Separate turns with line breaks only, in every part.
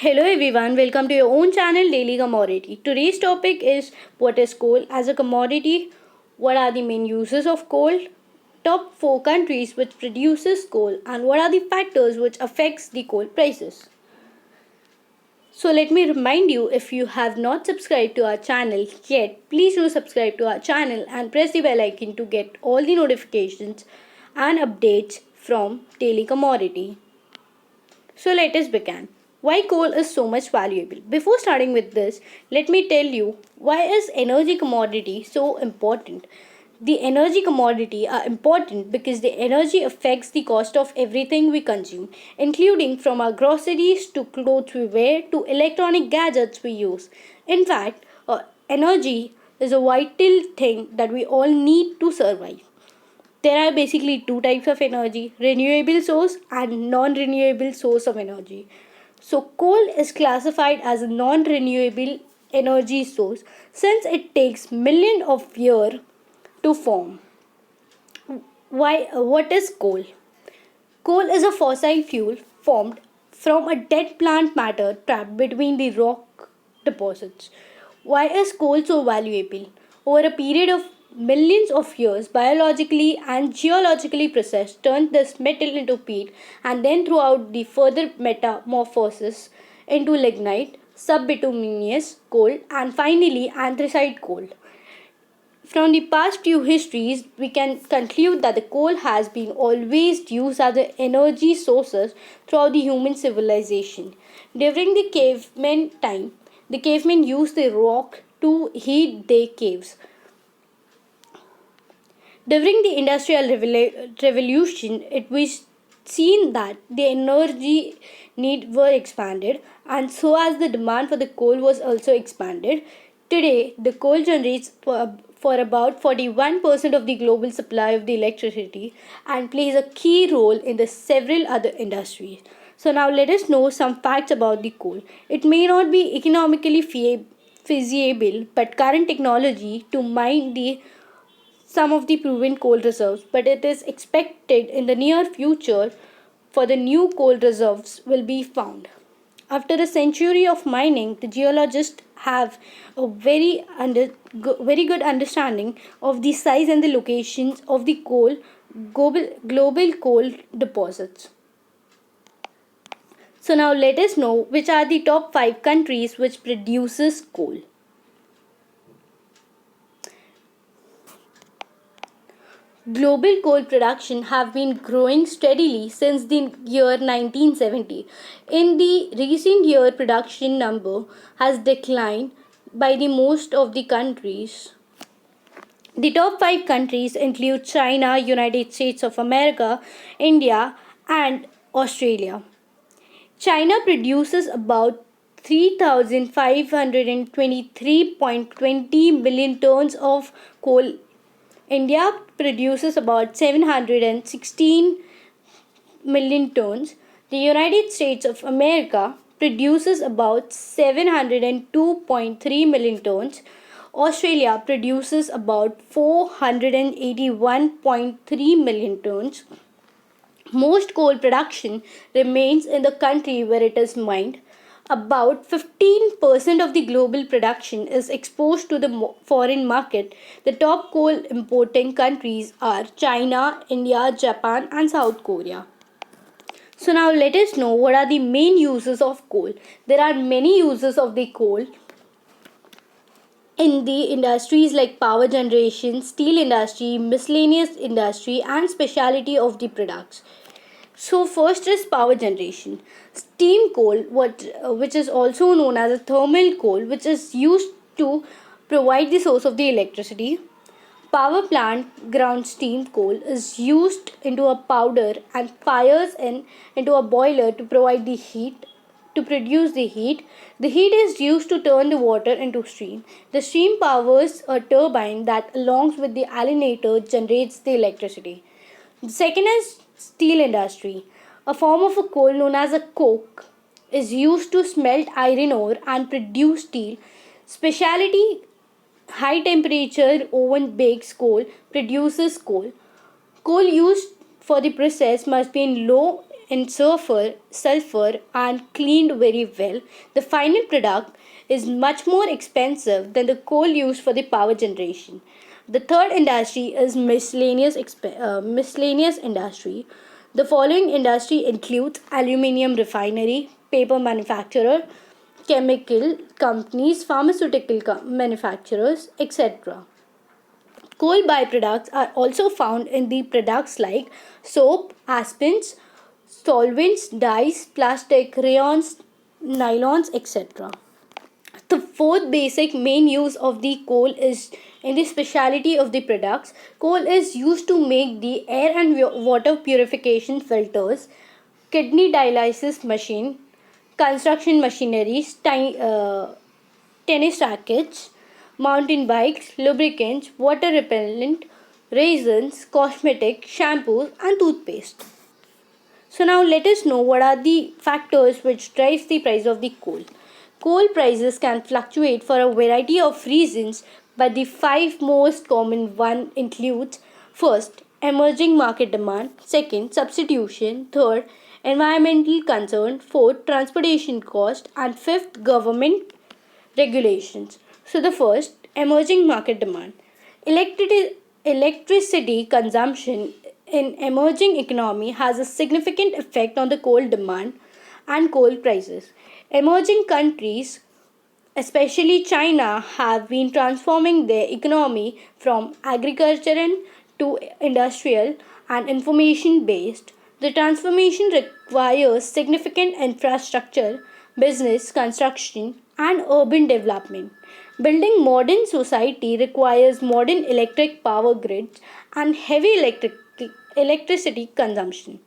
Hello everyone, welcome to your own channel Daily Commodity. Today's topic is what is coal as a commodity, what are the main uses of coal, top 4 countries which produces coal and what are the factors which affects the coal prices. So let me remind you, if you have not subscribed to our channel yet, please do subscribe to our channel and press the bell icon to get all the notifications and updates from Daily Commodity. So let us begin. Why coal is so much valuable? Before starting with this, let me tell you why is energy commodity so important. The energy commodity are important because the energy affects the cost of everything we consume, including from our groceries to clothes we wear to electronic gadgets we use. In fact, energy is a vital thing that we all need to survive. There are basically two types of energy, renewable source and non-renewable source of energy. So coal is classified as a non-renewable energy source since it takes millions of years to form. What is coal? Coal is a fossil fuel formed from a dead plant matter trapped between the rock deposits. Why is coal so valuable? Over a period of millions of years, biologically and geologically process turned this metal into peat and then throughout the further metamorphosis into lignite, subbituminous coal, and finally anthracite coal. From the past few histories, we can conclude that the coal has been always used as an energy sources throughout the human civilization. During the caveman time, the cavemen used the rock to heat their caves. During the Industrial Revolution, it was seen that the energy need were expanded and so as the demand for the coal was also expanded. Today, the coal generates for about 41% of the global supply of the electricity and plays a key role in the several other industries. So now let us know some facts about the coal. It may not be economically feasible, but current technology to mine the some of the proven coal reserves, but it is expected in the near future for the new coal reserves will be found. After a century of mining, the geologists have a very good understanding of the size and the locations of the global coal deposits. So now let us know which are the top 5 countries which produces coal. Global coal production have been growing steadily since the year 1970. In the recent year, production number has declined by the most of the countries. The top 5 countries include China, United States of America, India, and Australia. China produces about 3,523.20 million tons of coal. India produces about 716 million tons. The United States of America produces about 702.3 million tons. Australia produces about 481.3 million tons. Most coal production remains in the country where it is mined. About 15% of the global production is exposed to the foreign market. The top coal importing countries are China, India, Japan, and South Korea. So, now let us know what are the main uses of coal. There are many uses of the coal in the industries like power generation, steel industry, miscellaneous industry, and specialty of the products. So first is power generation. Steam coal, which is also known as a thermal coal, which is used to provide the source of the electricity. Power plant ground steam coal is used into a powder and fires into a boiler to provide the heat to produce the heat. The heat is used to turn the water into steam. The steam powers a turbine that along with the alternator generates the electricity. The second is steel industry. A form of a coal known as a coke is used to smelt iron ore and produce steel. Specialty high temperature oven bakes coal produces coal. Coal used for the process must be in low in sulfur and cleaned very well, the final product is much more expensive than the coal used for the power generation. The third industry is miscellaneous industry. The following industry includes aluminium refinery, paper manufacturer, chemical companies, pharmaceutical manufacturers, etc. Coal byproducts are also found in the products like soap, aspens, solvents, dyes, plastic, rayons, nylons, etc. The fourth basic main use of the coal is in the specialty of the products. Coal is used to make the air and water purification filters, kidney dialysis machine, construction machinery, tennis rackets, mountain bikes, lubricants, water repellent, raisins, cosmetic, shampoos, and toothpaste. So now let us know what are the factors which drives the price of the coal. Coal prices can fluctuate for a variety of reasons, but the five most common one includes: first, emerging market demand; second, substitution; third, environmental concern; fourth, transportation cost; and fifth, government regulations. So the first, emerging market demand. Electricity consumption in emerging economy has a significant effect on the coal demand and coal prices. Emerging countries, especially China, have been transforming their economy from agricultural to industrial and information based. The transformation requires significant infrastructure, business, construction, and urban development. Building modern society requires modern electric power grids and heavy electricity consumption.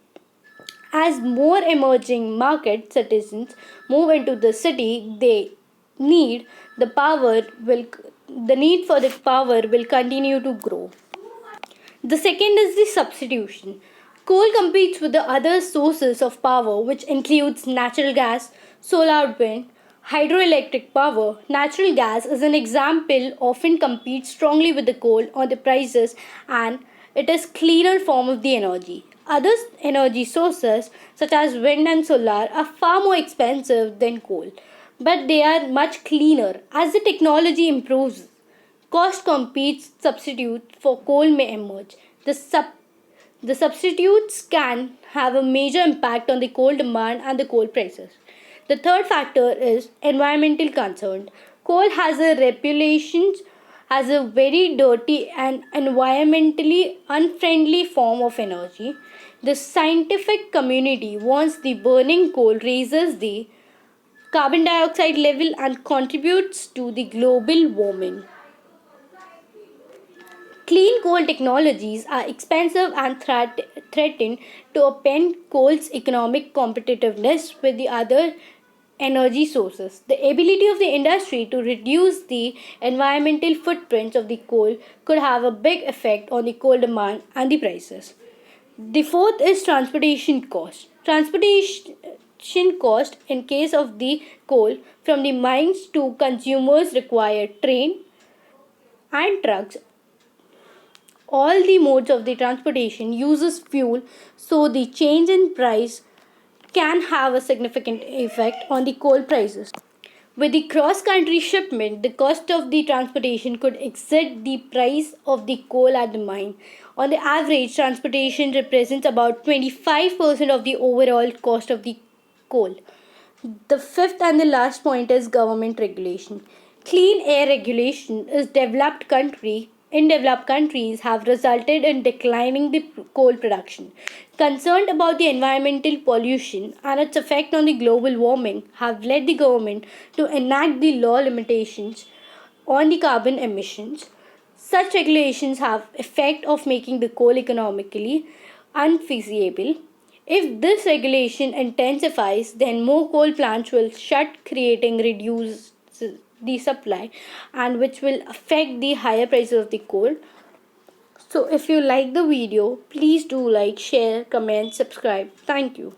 As more emerging market citizens move into the city, need the power will the need for the power will continue to grow. The second is the substitution. Coal competes with the other sources of power, which includes natural gas, solar wind, hydroelectric power. Natural gas is an example, often competes strongly with the coal on the prices, and it is cleaner form of the energy. Other energy sources such as wind and solar are far more expensive than coal, but they are much cleaner. As the technology improves, cost competes substitute for coal may emerge. The substitutes can have a major impact on the coal demand and the coal prices. The third factor is environmental concern. Coal has a reputation as a very dirty and environmentally unfriendly form of energy. The scientific community warns the burning coal raises the carbon dioxide level and contributes to the global warming. Clean coal technologies are expensive and threaten to upend coal's economic competitiveness with the other energy sources. The ability of the industry to reduce the environmental footprints of the coal could have a big effect on the coal demand and the prices. The fourth is transportation cost. Transportation cost in case of the coal from the mines to consumers require train and trucks. All the modes of the transportation uses fuel, so the change in price can have a significant effect on the coal prices. With the cross country shipment, the cost of the transportation could exceed the price of the coal at the mine. On the average, transportation represents about 25% of the overall cost of the coal. The fifth and the last point is government regulation. Clean air regulation is developed country in developed countries have resulted in declining the coal production. Concerned about the environmental pollution and its effect on the global warming have led the government to enact the law limitations on the carbon emissions. Such regulations have effect of making the coal economically unfeasible. If this regulation intensifies, then more coal plants will shut, creating reduced the supply, and which will affect the higher prices of the coal. So if you like the video, please do like, share, comment, subscribe. Thank you.